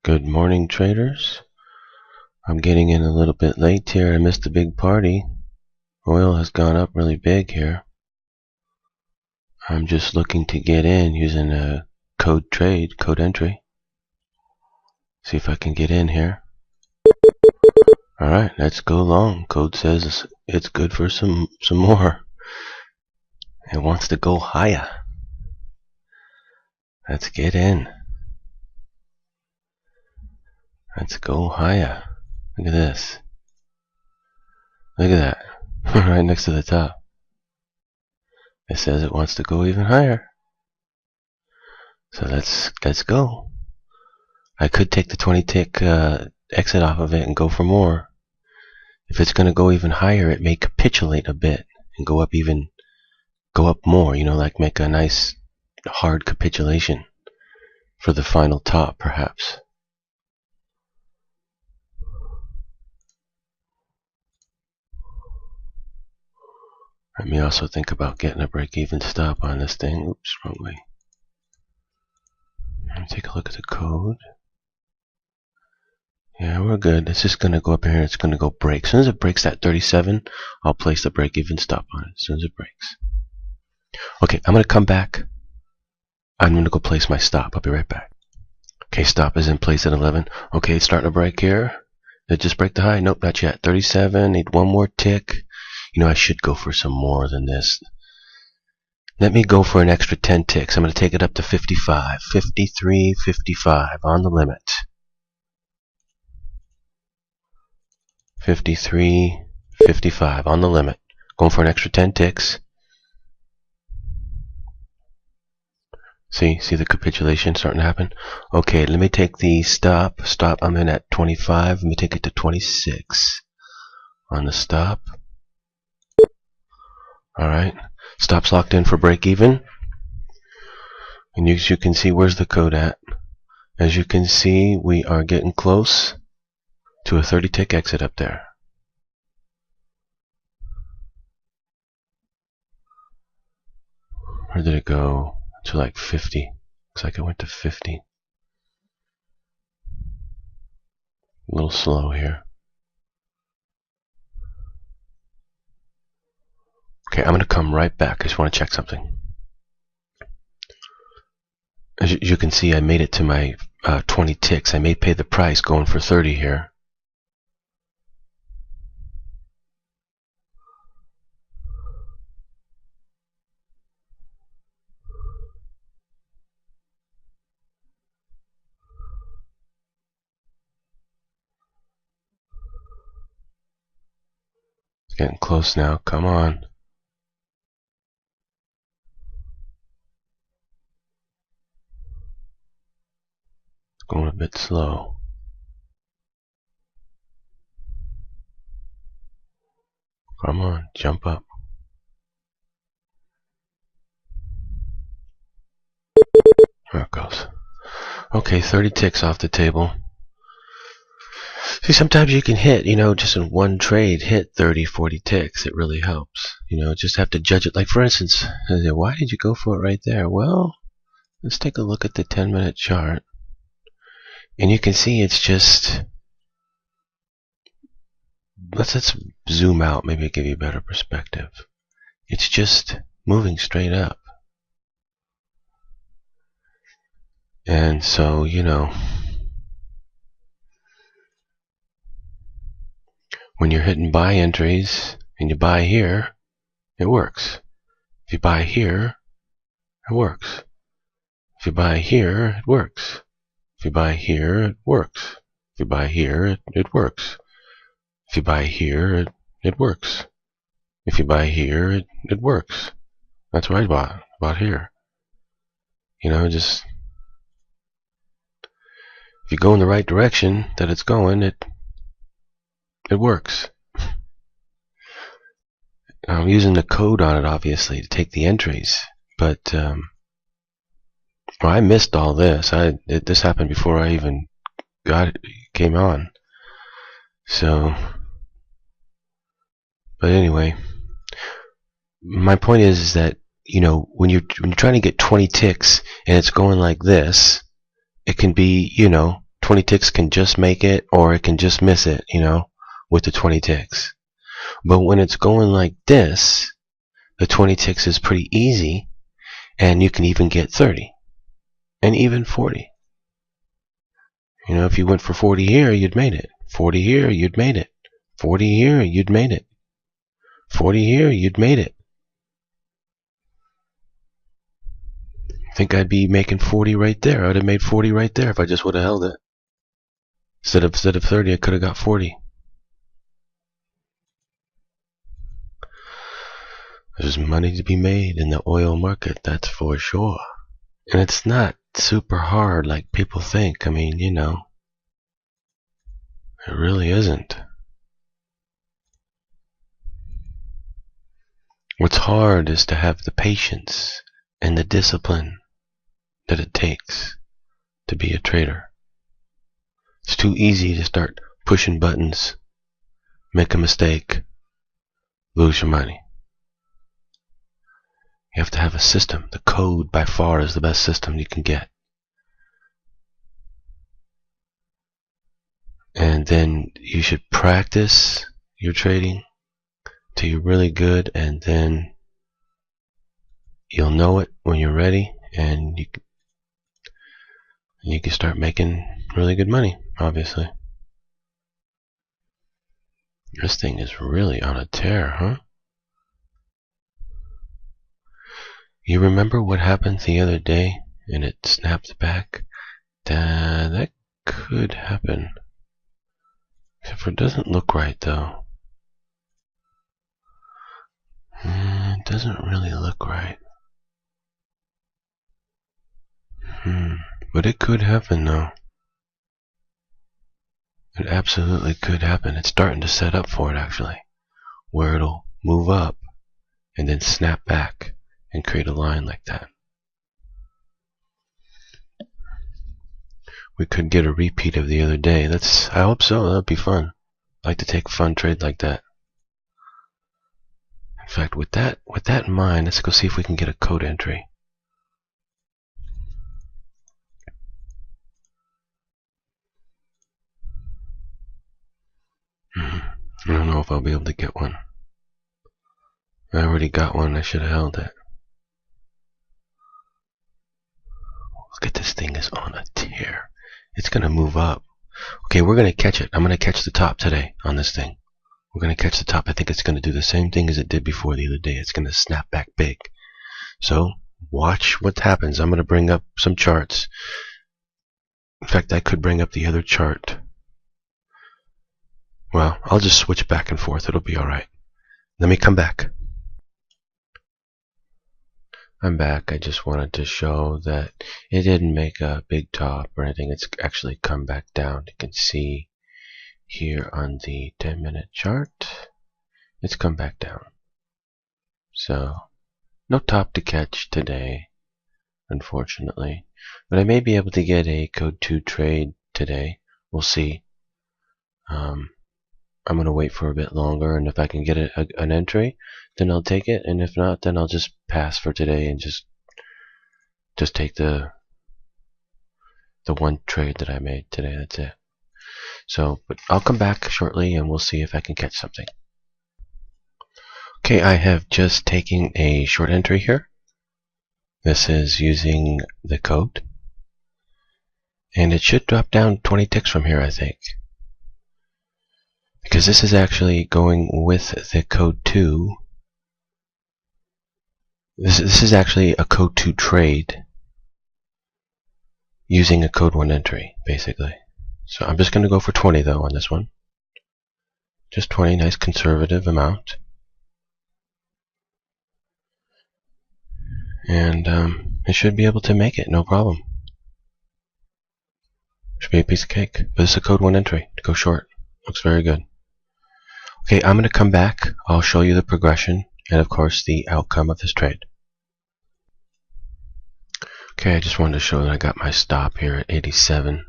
Good morning, traders. I'm getting in a little bit late here. I missed the big party. Oil has gone up really big here. I'm just looking to get in using a code entry. See if I can get in here. Alright, let's go long. Code says it's good for some more. It wants to go higher. Let's get in. Let's go higher. Look at this. Look at that. Right next to the top. It says it wants to go even higher. So let's go. I could take the 20 tick exit off of it and go for more. If it's going to go even higher, it may capitulate a bit and go up more, like make a nice hard capitulation for the final top, perhaps. Let me also think about getting a break-even stop on this thing. Oops, wrong way. Let me take a look at the code. Yeah, we're good. It's just going to go up here and it's going to go break. As soon as it breaks that 37, I'll place the break-even stop on it as soon as it breaks. Okay, I'm going to come back. I'm going to go place my stop. I'll be right back. Okay, stop is in place at 11. Okay, it's starting to break here. Did it just break the high? Nope, not yet. 37, need one more tick. I should go for some more than this. Let me go for an extra 10 ticks. I'm going to take it up to 55. 53, 55 on the limit. 53, 55 on the limit. Going for an extra 10 ticks. See the capitulation starting to happen? Okay, let me take the stop. I'm in at 25. Let me take it to 26 on the stop. Alright, stop's locked in for break even. And as you can see, where's the code at? As you can see, we are getting close to a 30 tick exit up there. Where did it go? To like 50. Looks like it went to 50. A little slow here. Okay, I'm going to come right back. I just want to check something. As you can see, I made it to my 20 ticks. I may pay the price going for 30 here. It's getting close now. Come on. Going a bit slow. Come on, jump up. There it goes. Okay, 30 ticks off the table. See, sometimes you can hit, just in one trade, hit 30, 40 ticks. It really helps. Just have to judge it. Like, for instance, why did you go for it right there? Well, let's take a look at the 10-minute chart. And you can see it's just... Let's zoom out. Maybe it'll give you a better perspective. It's just moving straight up. And so, when you're hitting buy entries and you buy here, it works. If you buy here, it works. If you buy here, it works. If you buy here, it works. If you buy here, it works. If you buy here, it works. If you buy here, it works. That's what I bought here. Just if you go in the right direction that it's going, it works. I'm using the code on it, obviously, to take the entries, but I missed all this. This happened before I even came on. So, but anyway, my point is that when you're trying to get 20 ticks and it's going like this, it can be 20 20 ticks can just make it, or it can just miss it, with the 20 ticks. But when it's going like this, the 20 ticks is pretty easy, and you can even get 30 and even 40. If you went for 40 here, you'd made it. 40 here, you'd made it. 40 here, you'd made it. 40 here, you'd made it. I think I'd be making 40 right there. I'd have made 40 right there if I just would have held it. Instead of 30, I could have got 40. There's money to be made in the oil market, that's for sure. And it's not super hard like people think. I mean, it really isn't. What's hard is to have the patience and the discipline that it takes to be a trader. It's too easy to start pushing buttons, make a mistake, lose your money. You have to have a system. The code by far is the best system you can get. And then you should practice your trading till you're really good, and then you'll know it when you're ready, and you can start making really good money, obviously. This thing is really on a tear, huh? You remember what happened the other day and it snapped back? That could happen. Except for it doesn't look right, though. It doesn't really look right. But it could happen, though. It absolutely could happen. It's starting to set up for it, actually, where it'll move up and then snap back and create a line like that. We could get a repeat of the other day. I hope so. That'd be fun. I'd like to take a fun trade like that. In fact, with that in mind, let's go see if we can get a code entry. I don't know if I'll be able to get one. I already got one. I should have held it. Look at this thing is on a tear. It's going to move up. Okay, we're going to catch it. I'm going to catch the top today on this thing. We're going to catch the top. I think it's going to do the same thing as it did before the other day. It's going to snap back big. So watch what happens. I'm going to bring up some charts. In fact, I could bring up the other chart. Well, I'll just switch back and forth. It'll be all right. Let me come back. I'm back. I just wanted to show that it didn't make a big top or anything. It's actually come back down. You can see here on the 10-minute chart, it's come back down. So, no top to catch today, unfortunately. But I may be able to get a code 2 trade today. We'll see. I'm going to wait for a bit longer, and if I can get an entry, then I'll take it, and if not, then I'll just pass for today and just take the one trade that I made today. That's it. So, but I'll come back shortly and we'll see if I can catch something. Okay, I have just taken a short entry here. This is using the code, and it should drop down 20 ticks from here, I think. Because this is actually going with the code 2. This is actually a code 2 trade using a code 1 entry, basically. So I'm just going to go for 20 though on this one. Just 20, nice conservative amount. And it should be able to make it, no problem. Should be a piece of cake. But it's a code 1 entry to go short. Looks very good. Okay, I'm going to come back. I'll show you the progression and of course the outcome of this trade. Okay, I just wanted to show that I got my stop here at 87.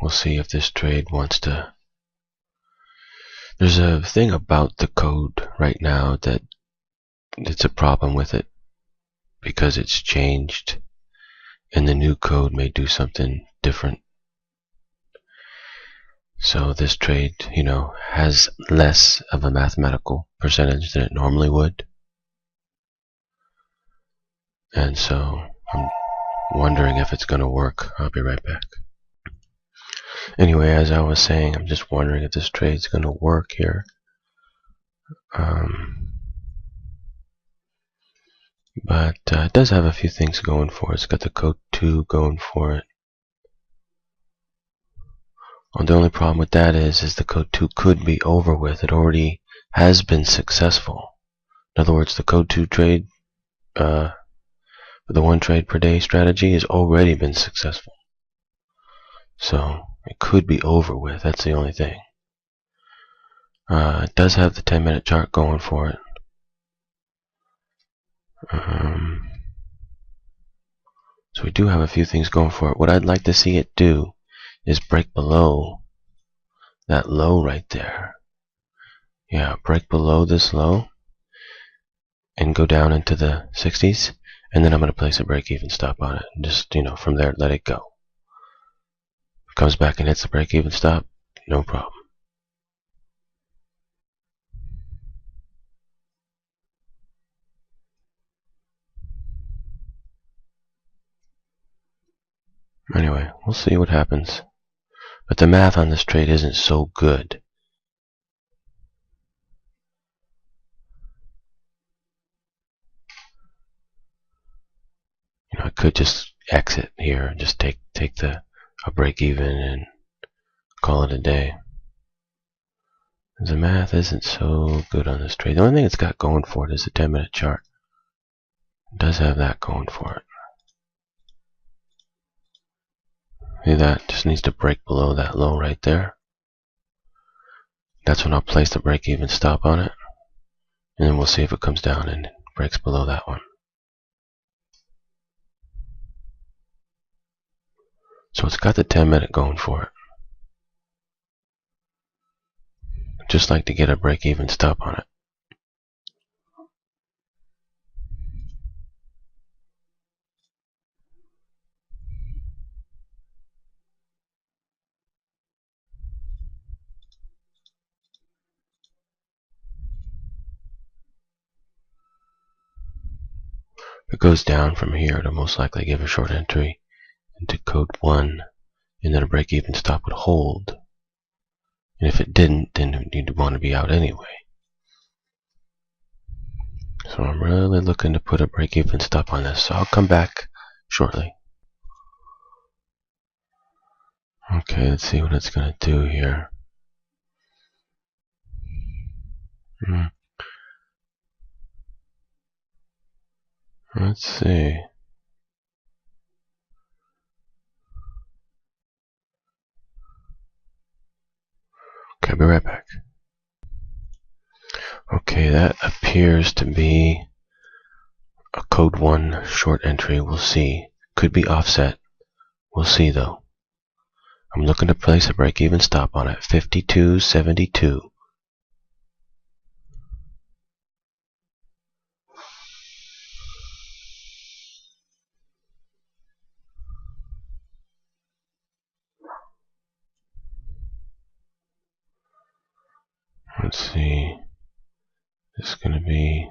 We'll see if this trade wants to. There's a thing about the code right now that it's a problem with it because it's changed and the new code may do something different. So this trade, has less of a mathematical percentage than it normally would. And so I'm wondering if it's going to work. I'll be right back. Anyway, as I was saying, I'm just wondering if this trade's going to work here. But it does have a few things going for it. It's got the code 2 going for it. Well, the only problem with that is the code 2 could be over with. It already has been successful. In other words, the code 2 trade, the 1 trade per day strategy has already been successful. So it could be over with. That's the only thing. It does have the 10-minute chart going for it. So we do have a few things going for it. What I'd like to see it do is break below that low right there. Yeah, break below this low and go down into the 60s, and then I'm going to place a break-even stop on it. And just, from there, let it go. Comes back and hits the break-even stop, no problem. Anyway, we'll see what happens. But the math on this trade isn't so good. I could just exit here and just take a break even and call it a day. The math isn't so good on this trade. The only thing it's got going for it is the 10-minute chart. It does have that going for it. See that? Just needs to break below that low right there. That's when I'll place the break-even stop on it. And then we'll see if it comes down and breaks below that one. So it's got the 10-minute going for it. Just like to get a break-even stop on it. If it goes down from here, it'll most likely give a short entry into code 1, and then a break-even stop would hold. And if it didn't, then you'd want to be out anyway. So I'm really looking to put a break-even stop on this. So I'll come back shortly. Okay, let's see what it's going to do here. Let's see. Okay, I'll be right back. Okay, that appears to be a code 1 short entry. We'll see. Could be offset. We'll see though. I'm looking to place a break-even stop on it. 52.72. Let's see. This is going to be...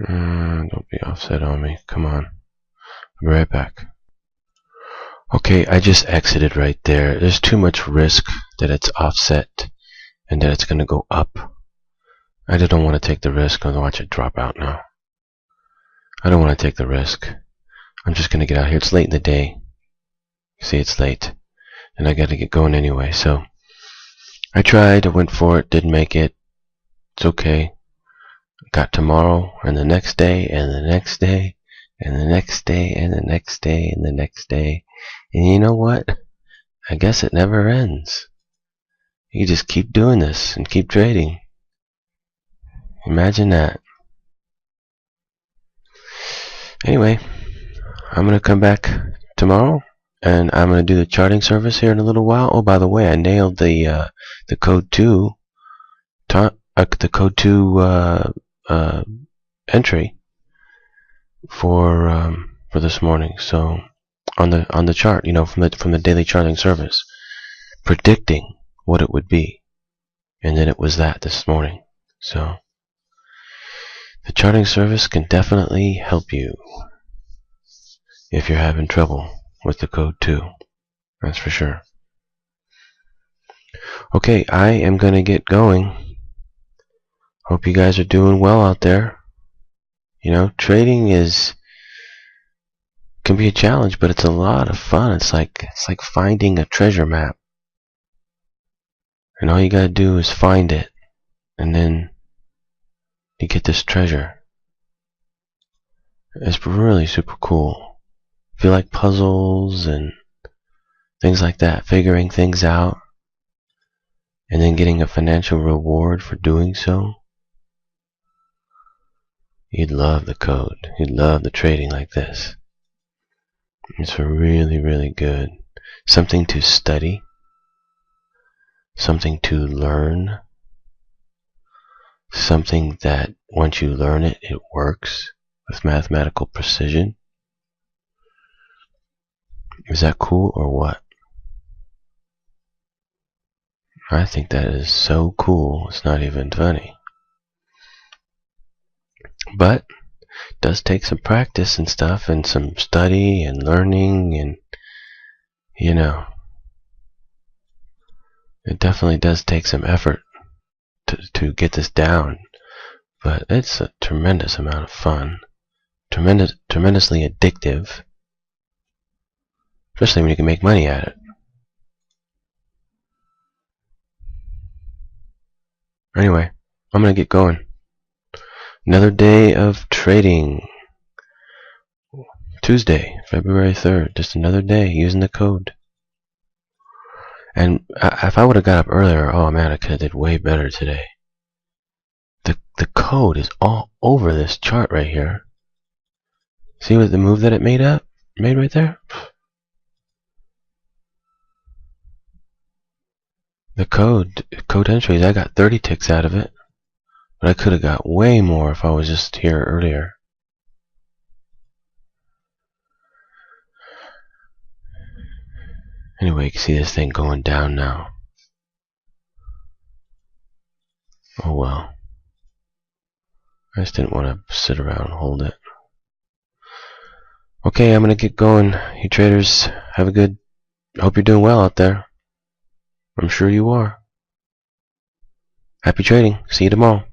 don't be offset on me. Come on. I'll be right back. Okay, I just exited right there. There's too much risk that it's offset and that it's going to go up. I just don't want to take the risk. I'm going to watch it drop out now. I don't want to take the risk. I'm just going to get out here. It's late in the day. See, it's late. And I got to get going anyway. So I tried. I went for it. Didn't make it. It's okay. Got tomorrow and the next day and the next day and the next day and the next day and the next day. And you know what? I guess it never ends. You just keep doing this and keep trading. Imagine that. Anyway, I'm going to come back tomorrow and I'm going to do the charting service here in a little while. Oh, by the way, I nailed the code 2 entry for for this morning. So on the chart, from the daily charting service, predicting what it would be, and then it was that this morning. So the charting service can definitely help you if you're having trouble with the code 2. That's for sure. Okay, I am gonna get going. Hope you guys are doing well out there. Trading can be a challenge, but it's a lot of fun. It's like finding a treasure map. And all you gotta do is find it, and then you get this treasure. It's really super cool. If you like puzzles and things like that, figuring things out, and then getting a financial reward for doing so, you'd love the code. You'd love the trading like this. It's really, really good. Something to study, something to learn, something that once you learn it, it works with mathematical precision. Is that cool or what? I think that is so cool, it's not even funny. But it does take some practice and stuff, and some study and learning, and it definitely does take some effort to get this down. But it's a tremendous amount of fun, tremendously addictive, especially when you can make money at it. Anyway, I'm gonna get going. Another day of trading. Tuesday, February 3rd. Just another day using the code. And if I would have got up earlier, oh man, I could have did way better today. The code is all over this chart right here. See what the move that it made right there? The code entries, I got 30 ticks out of it. But I could have got way more if I was just here earlier. Anyway, you can see this thing going down now. Oh well. I just didn't want to sit around and hold it. Okay, I'm gonna get going. You traders, have a good... hope you're doing well out there. I'm sure you are. Happy trading. See you tomorrow.